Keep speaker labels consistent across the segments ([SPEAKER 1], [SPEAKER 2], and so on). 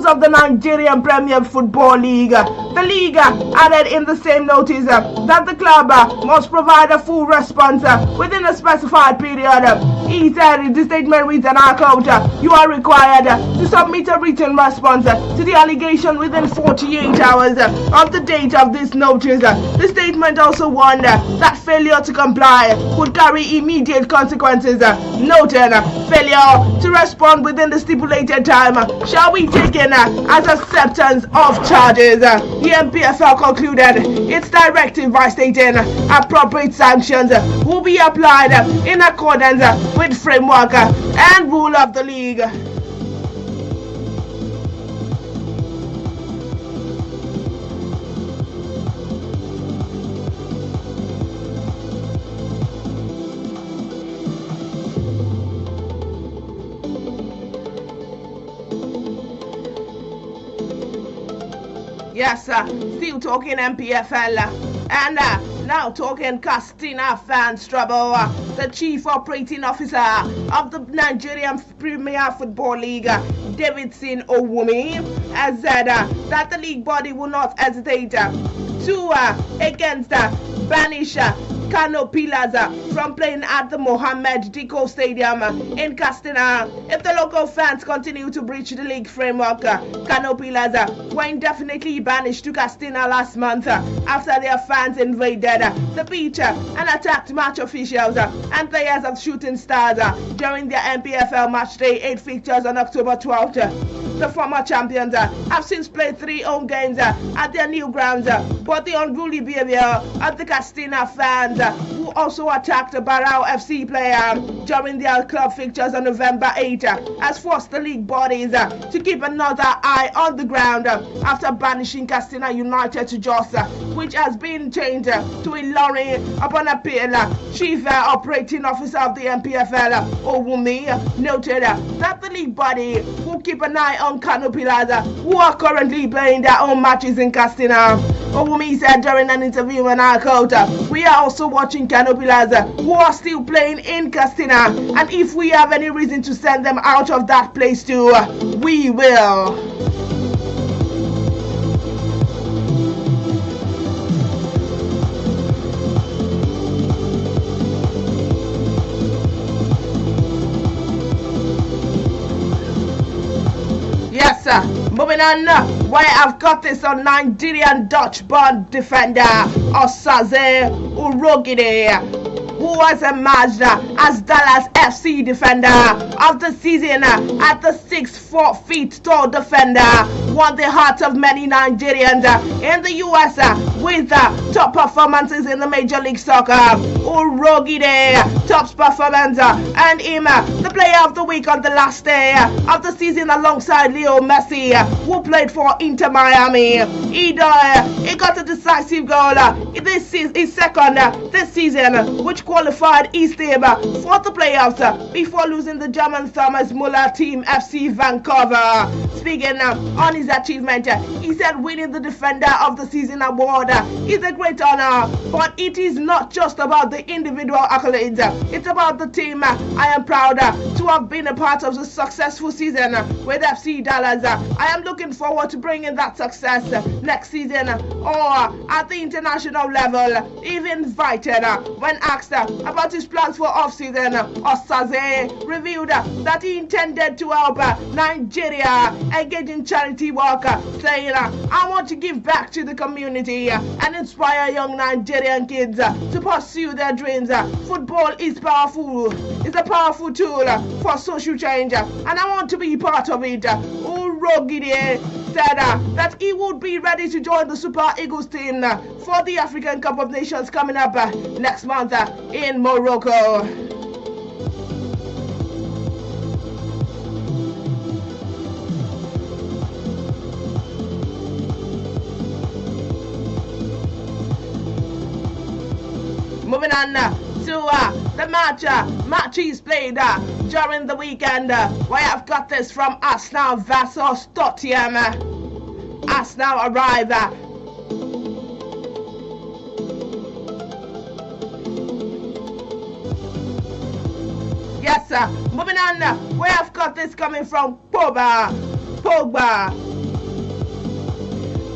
[SPEAKER 1] news of the Nigerian Premier Football League. The league added in the same notice that the club must provide a full response within a specified period. He said in the statement reads, and I quote, "You are required to submit a written response to the allegation within 48 hours of the date of this notice." The statement also warned that failure to comply would carry immediate consequences, noting failure to respond within the stipulated time shall be taken as acceptance of charges. The NPFL concluded its directive by stating appropriate sanctions will be applied in accordance with framework and rule of the league. Yes, still talking MPFL and now talking Castina fans trouble. The chief operating officer of the Nigerian Premier Football League, Davidson Owumi, has said that the league body will not hesitate to banish Kano Pillars from playing at the Mohammed Diko Stadium in Castina if the local fans continue to breach the league framework. Kano Pillars were indefinitely banished to Castina last month after their fans invaded the pitch and attacked match officials and players of Shooting Stars during their NPFL Match Day 8 fixtures on October 12th. The former champions have since played 3 home games at their new grounds, but the unruly behavior of the Castina fans who also attacked a Barao FC player during their club fixtures on November 8 has forced the league bodies to keep another eye on the ground after banishing Castina United to Jos, which has been changed to Ilorin upon appeal. Chief Operating Officer of the NPFL, Owumi, noted that the league body will keep an eye on Kano Pillars who are currently playing their own matches in Castina. Owumi said during an interview on our quote, "We are also watching Kano Pillars who are still playing in Castina, and if we have any reason to send them out of that place too, we will." Yes, moving on, where I've got this on Nigerian Dutch-born defender Osaze Urogide, who was emerged as Dallas FC defender of the season at the 6'4" tall defender, won the hearts of many Nigerians in the US with top performances in the Major League Soccer. Urogide top performance and him the player of the week on the last day of the season alongside Leo Messi, who played for Inter Miami. He got a decisive goal. This is his second this season, which qualified his team for the playoffs before losing the German Thomas Muller team FC Vancouver. Speaking on his achievement, he said winning the Defender of the Season award is a great honor, but it is not just about the individual accolades, it's about the team. I am proud to have been a part of the successful season with FC Dallas. I am looking forward to bringing that success next season or at the international level. Even invited when asked about his plans for off-season, Osaze revealed that he intended to help Nigeria engage in charity work, saying, "I want to give back to the community and inspire young Nigerian kids to pursue their dreams. Football is powerful. It's a powerful tool for social change, and I want to be part of it." Urogide said that he would be ready to join the Super Eagles team for the African Cup of Nations coming up next month in Morocco. Moving on to the matches played during the weekend, where I've got this from Arsenal versus Tottenham. Arsenal arrive Yes, moving on, where I've got this coming from Pogba.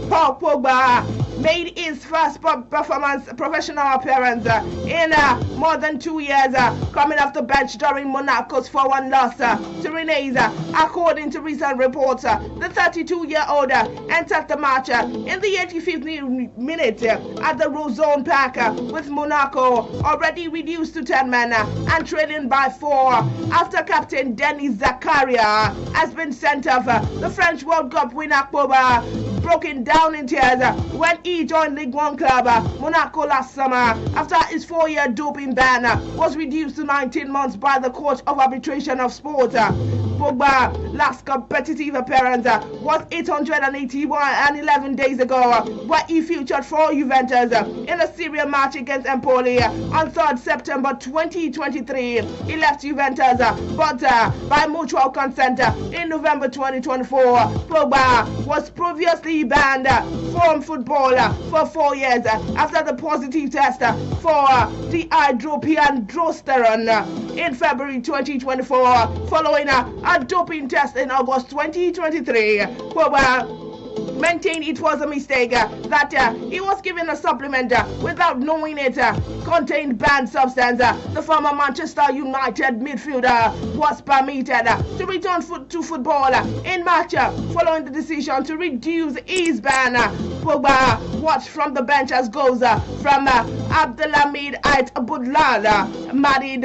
[SPEAKER 1] Paul Pogba made his first professional appearance in more than 2 years, coming off the bench during Monaco's 4-1 loss to Rennes. According to recent reports, the 32-year-old entered the match in the 85th minute at the Roazhon Park with Monaco already reduced to 10 men and trailing by 4 after captain Denis Zakaria has been sent off. The French World Cup winner Pogba broken down in tears when he joined Ligue 1 club Monaco last summer after his 4-year doping ban was reduced to 19 months by the Court of Arbitration of Sport. Pogba's last competitive appearance was 881 and 11 days ago, where he featured for Juventus in a Serie A match against Empoli on 3rd September 2023. He left Juventus, but by mutual consent in November 2024. Pogba was previously banned from football for 4 years after the positive test for the hydropiandrosterone in February 2024, following a doping test in August 2023. Pogba maintained it was a mistake, that he was given a supplement without knowing it contained banned substance. The former Manchester United midfielder was permitted to return to football in March following the decision to reduce his ban. Pogba watched from the bench as goals from Abdelhamid Ait Boudlal, Madid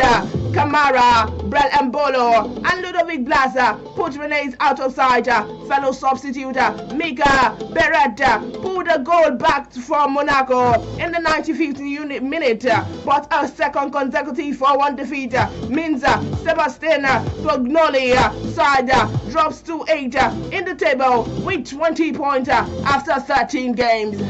[SPEAKER 1] Kamara, Brel Mbolo and Ludovic Blas put Rennes out of sight. Fellow substitute Mika Beret pulled a goal back for Monaco in the 95th minute, but a second consecutive 4-1 defeat means Sebastien Pognoli side drops to 8 in the table with 20 points after 13 games.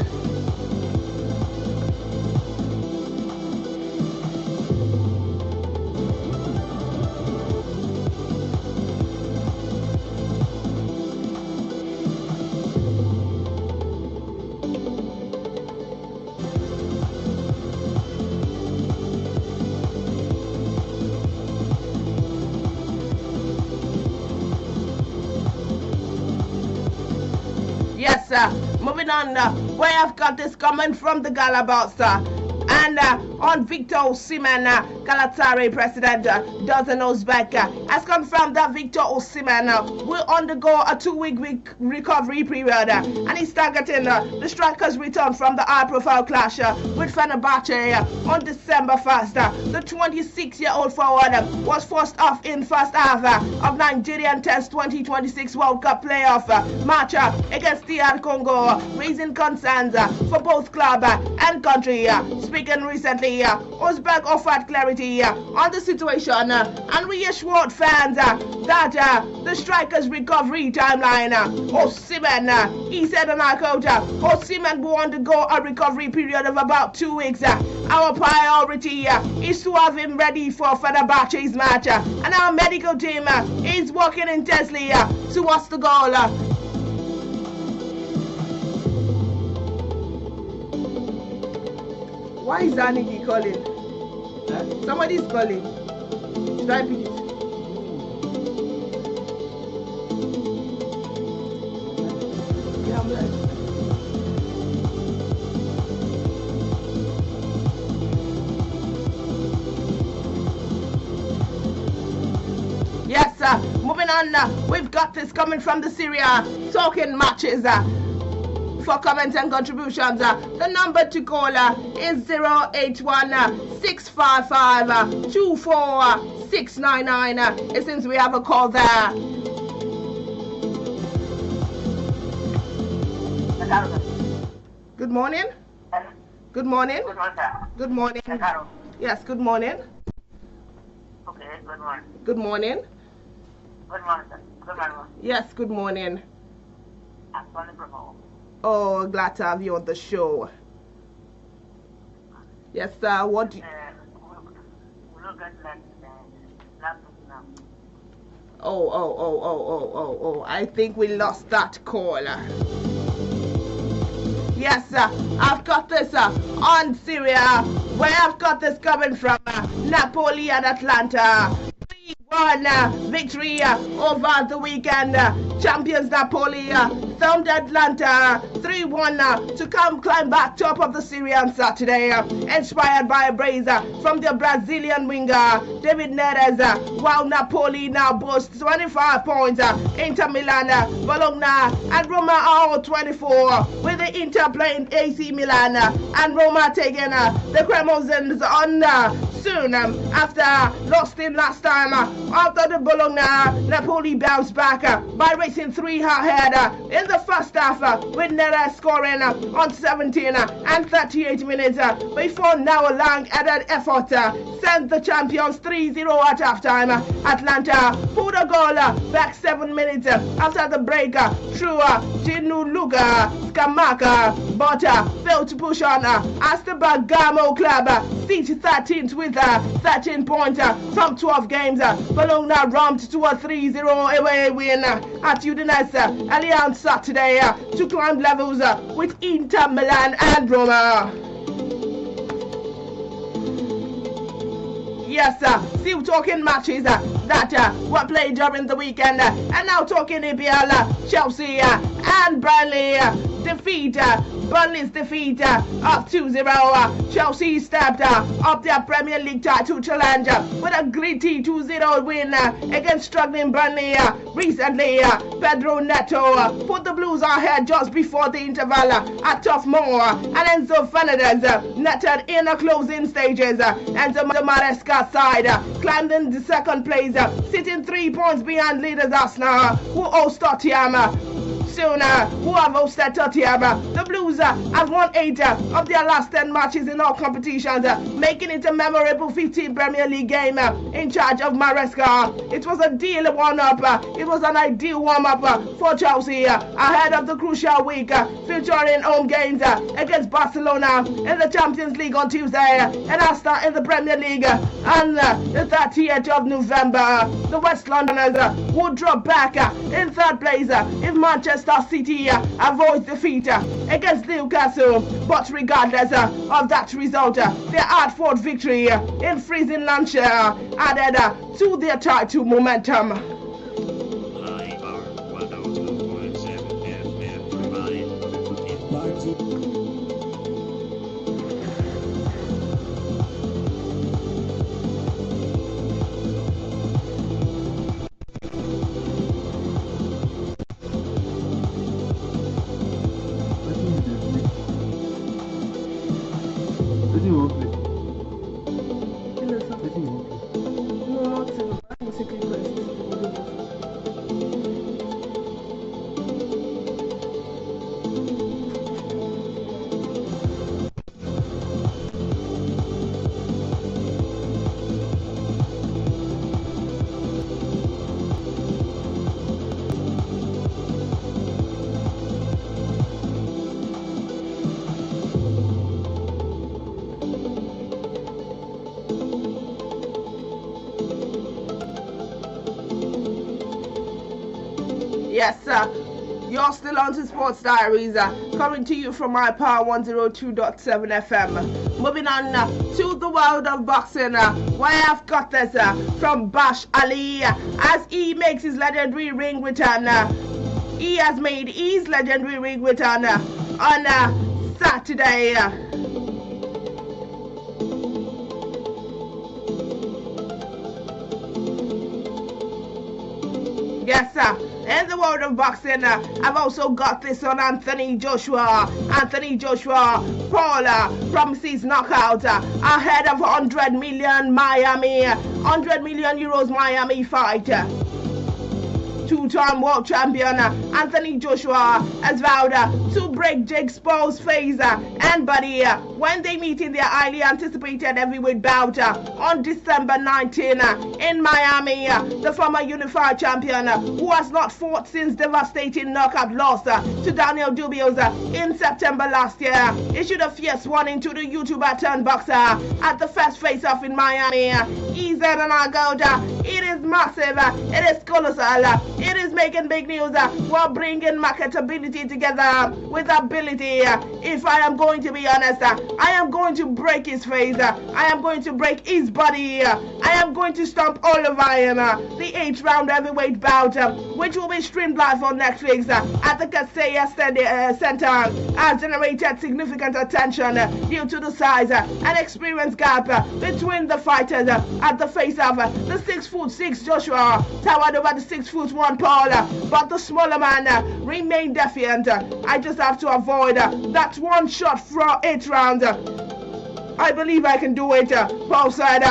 [SPEAKER 1] Yes, moving on, where I've got this comment from the Galabouts, and on Victor Osimhen, Galatasaray president Dusan Özbek has confirmed that Victor Osimhen will undergo a 2-week recovery period, and he's targeting the striker's return from the high-profile clash with Fenerbahce on December 1st. The 26-year-old forward was forced off in first half of Nigerian Test 2026 World Cup playoff match against DR Congo, raising concerns for both club and country. Speaking recently, Özbek offered clarity on the situation and reassured fans that the striker's recovery timeline. Osimhen, he said, and I quote, Osimhen will undergo a recovery period of about 2 weeks. Our priority is to have him ready for Fenerbahce's match, and our medical team is working intensely towards the goal. Why is Aniki calling? Huh? Somebody's calling. Should I pick it? Yeah, I'm right. Yes, moving on, we've got this coming from the Syria talking matches. For comments and contributions, the number to call is 081-655-24699. Since we have a call there. Good morning. Good morning. Good morning. Yes, good morning.
[SPEAKER 2] Okay, good morning.
[SPEAKER 1] Good morning.
[SPEAKER 2] Good morning, sir. Good morning.
[SPEAKER 1] Yes, good morning.
[SPEAKER 2] I'm calling from home.
[SPEAKER 1] Oh, glad to have you on the show. Yes, sir. What do you...
[SPEAKER 2] we look at that laptop now.
[SPEAKER 1] Oh. I think we lost that call. Yes, sir. I've got this on Syria, where I've got this coming from Napoli and Atlanta. victory over the weekend. Champions Napoli thumped Atlanta 3-1 to climb back top of the Serie A on Saturday. Inspired by a brace from the Brazilian winger David Neres, while Napoli now boasts 25 points. Inter Milan, Bologna and Roma are all 24, with the Inter playing AC Milan and Roma taking the Cremosans on soon after losing last time. After the Bologna, Napoli bounced back by racing 3 ahead in the first half, with Neres scoring on 17 and 38 minutes before now a long-added effort sent the champions 3-0 at halftime. Atlanta pulled a goal back 7 minutes after the break through Inioluwa Adekoya, but failed to push on as the Bergamo club sits 13th with 13 points from 12 games. Bologna romped to a 3-0 away win at Udinese earlier on Saturday to climb levels with Inter Milan and Roma. Yes, still talking matches that were played during the weekend, and now talking EPL, Chelsea and Burnley defeat. Burnley's defeat of 2-0. Chelsea stepped up their Premier League title challenge with a gritty 2-0 win against struggling Burnley. Recently, Pedro Neto put the Blues ahead just before the interval at Tough Moor, and Enzo Fernandez netted in the closing stages. Enzo Maresca's side climbed in the second place, sitting 3 points behind leaders Arsenal, who host Tottenham. Soon, who have hosted Tottenham. The Blues have won 8 of their last 10 matches in all competitions, making it a memorable 15th Premier League game in charge of Maresca. It was a deal warm-up. It was an ideal warm-up for Chelsea ahead of the crucial week featuring home games against Barcelona in the Champions League on Tuesday and Aston in the Premier League on the 30th of November. The West Londoners would drop back in 3rd place if Manchester City avoids defeat against Newcastle, but regardless of that result, their hard-fought victory in freezing Lancashire added to their title momentum. Yes, you're still on to Sports Diaries, coming to you from my Power 102.7 FM. Moving on to the world of boxing, where I've got this from Bash Ali as he makes his legendary ring return. He has made his legendary ring return on Saturday. Yes, in the world of boxing, I've also got this on Anthony Joshua. Anthony Joshua, Paul promises knockout ahead of 100 million euros Miami fight. Two-time world champion Anthony Joshua has vowed to break Jake Paul's face and body when they meet in their highly anticipated heavyweight bout on December 19 in Miami. The former unified champion, who has not fought since devastating knockout loss to Daniel Dubios in September last year, issued a fierce warning to the YouTuber turned boxer at the first face-off in Miami. He said, and I go, It is massive. It is colossal. It is making big news. We're bringing marketability together with ability. If I am going to be honest, I am going to break his face. I am going to break his body. I am going to stomp all over him. The 8th round heavyweight bout, which will be streamed live on Netflix at the Kaseya Center, has generated significant attention due to the size and experience gap between the fighters at the face of the 6'6" Joshua towered over the 6'1" Paul, but the smaller man remained defiant. I just have to avoid that one shot from 8th round. I believe I can do it, Paul said.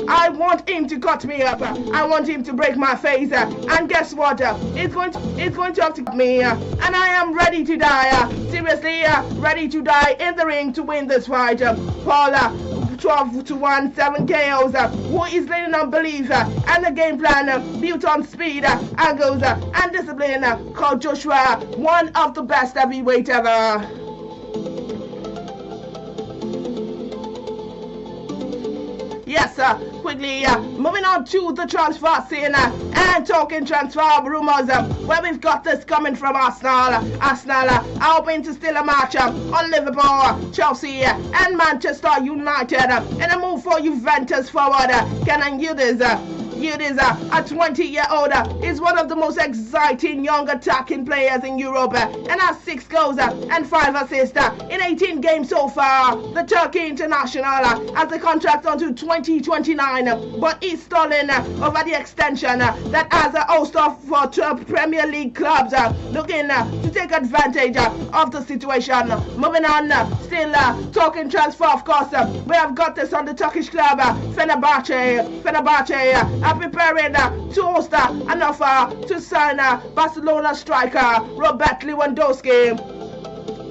[SPEAKER 1] I want him to cut me up. I want him to break my face. And guess what? It's going to have to cut me. And I am ready to die. Seriously, ready to die in the ring to win this fight. Paul, 12-1, 7 KOs, who is leaning on belief and the game plan built on speed, angles, and discipline, called Joshua one of the best heavyweight ever. Yes, quickly moving on to the transfer scene and talking transfer rumors, where we've got this coming from Arsenal. Arsenal are hoping to steal a match on Liverpool, Chelsea, and Manchester United in a move for Juventus forward Kenan Yildiz. Yildiz, a 20-year-old, is one of the most exciting young attacking players in Europe and has 6 goals and 5 assists in 18 games so far. The Turkey international has a contract until 2029, but he's stalling over the extension that has a host of Premier League clubs looking to take advantage of the situation. Moving on, still talking transfer, of course, we have got this on the Turkish club Fenerbahce. Fenerbahce are preparing to host an offer to sign Barcelona striker Robert Lewandowski.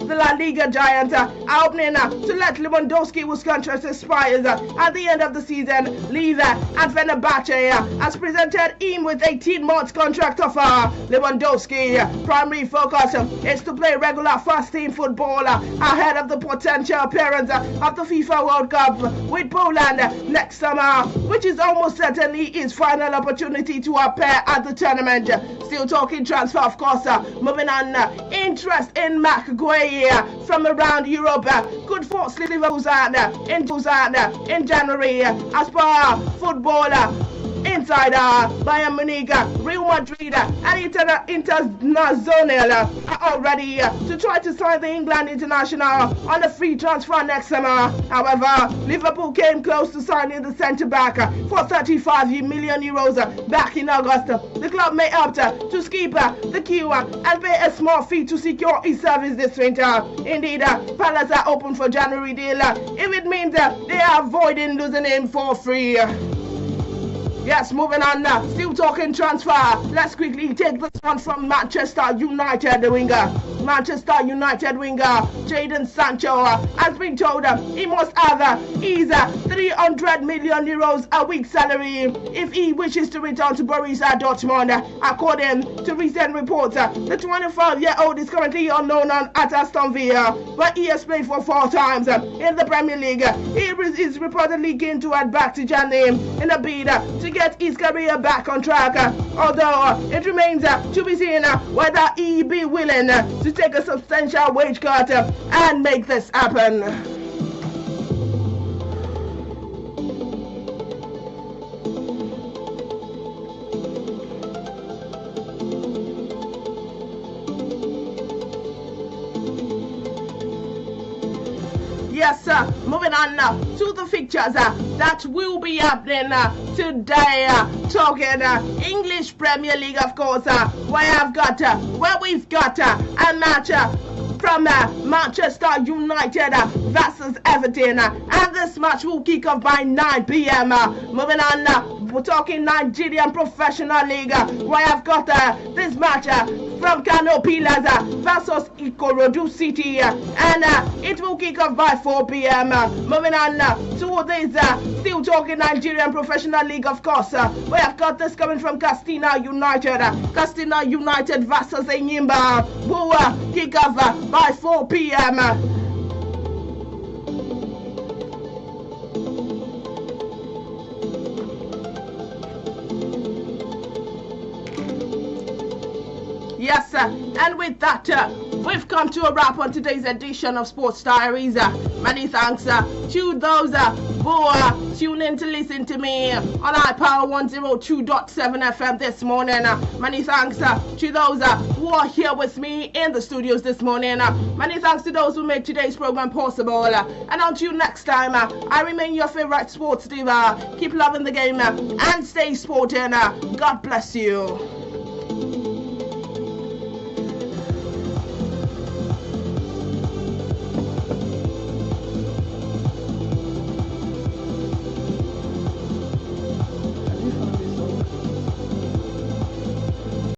[SPEAKER 1] The La Liga giants are opening to let Lewandowski, whose contract expires at the end of the season, leave, and Fenerbahce has presented him with 18 months contract offer. Lewandowski's primary focus is to play regular first-team football ahead of the potential appearance of the FIFA World Cup with Poland next summer, which is almost certainly his final opportunity to appear at the tournament. Still talking transfer, of course, moving on, interest in Gueye from around Europe could force Liverpool in January, as per Football Insider. Bayern Munich, Real Madrid, and Internazionale are all ready to try to sign the England international on a free transfer next summer. However, Liverpool came close to signing the centre-back for 35 million euros back in August. The club may opt to skip the queue and pay a small fee to secure his service this winter. Indeed, Palace are open for January deal if it means they are avoiding losing him for free. Yes, moving on now. Still talking transfer. Let's quickly take this one from Manchester United winger. Manchester United winger Jadon Sancho has been told he must have his 300 million euros a week salary if he wishes to return to Borussia Dortmund. According to recent reports, the 25-year-old is currently unknown at Aston Villa, but he has played for 4 times in the Premier League. He is reportedly keen to head back to Germany in a bid to get his career back on track, although it remains to be seen whether he be willing to take a substantial wage cut and make this happen. Yes, sir. Moving on now to the fixtures that will be happening today. Talking English Premier League, of course, where we've got a match from Manchester United versus Everton, and this match will kick off by 9 p.m. Moving on, we're talking Nigerian Professional League, where I've got this match from Kano Pillars versus Ikorodu City, and it will kick off by 4 p.m. Moving on to this, still talking Nigerian Professional League, of course, where I've got this coming from Castina United. Castina United versus Enyimba will kick off by 4 p.m. Yes, and with that, we've come to a wrap on today's edition of Sports Diaries. Many thanks to those who tune in to listen to me on iPower 102.7 FM this morning. Many thanks to those who are here with me in the studios this morning. Many thanks to those who made today's program possible. And until next time, I remain your favorite sports diva. Keep loving the game and stay sporting. God bless you.